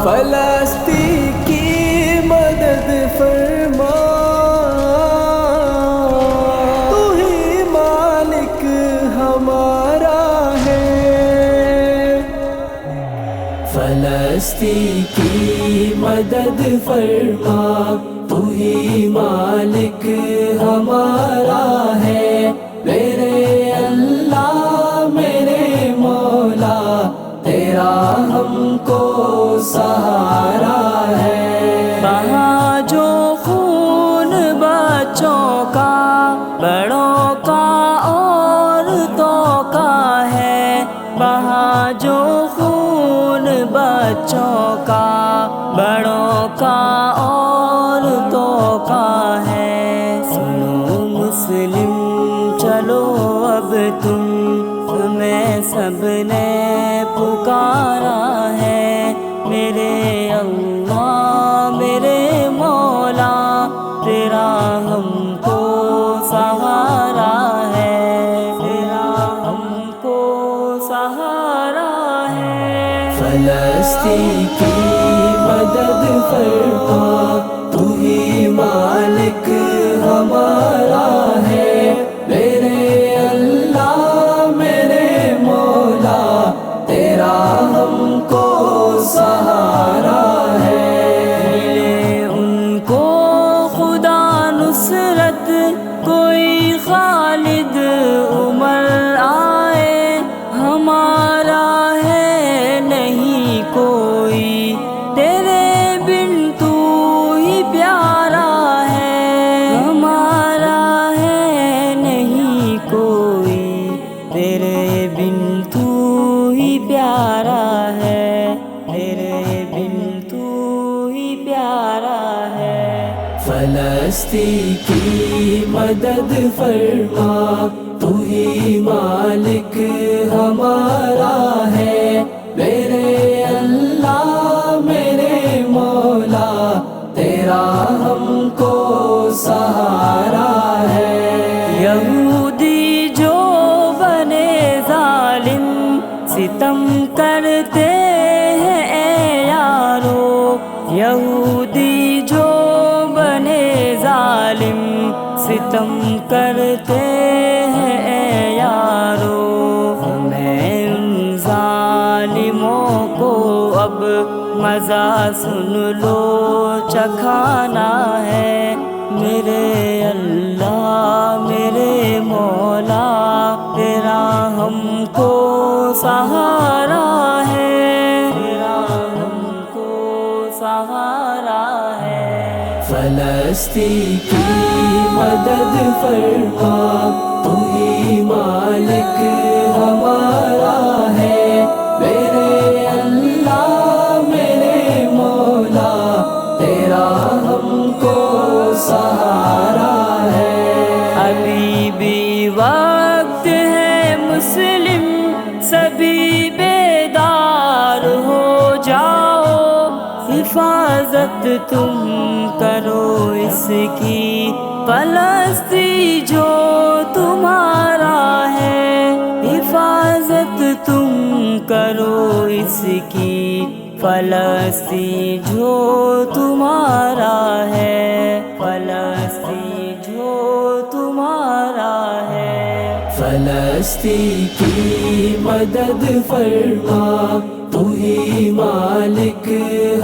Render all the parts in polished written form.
فلسطین کی مدد فرما، تو ہی مالک ہمارا ہے۔ فلسطین کی مدد فرما، تو ہی مالک ہمارا ہے۔ میرے اللہ میرے مولا، تیرا ہم کو سہارا ہے۔ وہاں جو خون بچوں کا، بڑوں کا، عورتوں کا ہے، وہاں جو خون بچوں کا، بڑوں کا، عورتوں کا ہے۔ سنو مسلم چلو اب تمہیں سب نے پکارا ہے۔ میرے اللہ میرے مولا، تیرا ہم کو سہارا ہے، تیرا ہم کو سہارا ہے۔ فلسطین کی مدد فرما، تو ہی مالک ہمارا ہے۔ میرے اللہ میرے مولا، تیرا ہم کو سہارا ہے۔ ملے ان کو خدا نصرت، کوئی خالد عمر آئے، ہمارا ہے نہیں کوئی، تیرے بن تو ہی پیارا ہے، ہمارا ہے نہیں کوئی، تیرے بن تو ہی پیارا ہے، تیرے بن تو ہی پیارا ہے۔ فلسطین کی مدد فرما، تو ہی مالک ہمارا ہے۔ میرے اللہ میرے مولا، تیرا ہم کو سہارا ہے۔ یہودی جو بنے ظالم، ستم کرتے ہیں اے یارو، یہودی جو بنے ظالم، ستم کرتے ہیں اے یارو۔ ہمیں ان ظالموں کو اب مزہ سن لو چکھانا ہے۔ میرے اللہ میرے مولا، تیرا ہم کو سہارا ہے، تیرا ہم کو سہارا ہے۔ فلسطین کی مدد فرما، تو ہی مالک ہمارا ہے۔ میرے اللہ میرے مولا، تیرا ہم کو سہارا ہے۔ ابھی بھی وقت ہے مسلم، سبھی بیدار ہو جاؤ، حفاظت تم کرو اس کی، فلسطین جو تمہارا ہے، حفاظت تم کرو اس کی، فلسطین جو تمہارا ہے، فلسطین جو تمہارا ہے۔ فلسطین کی مدد فرما، تو ہی مالک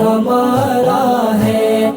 ہمارا ہے۔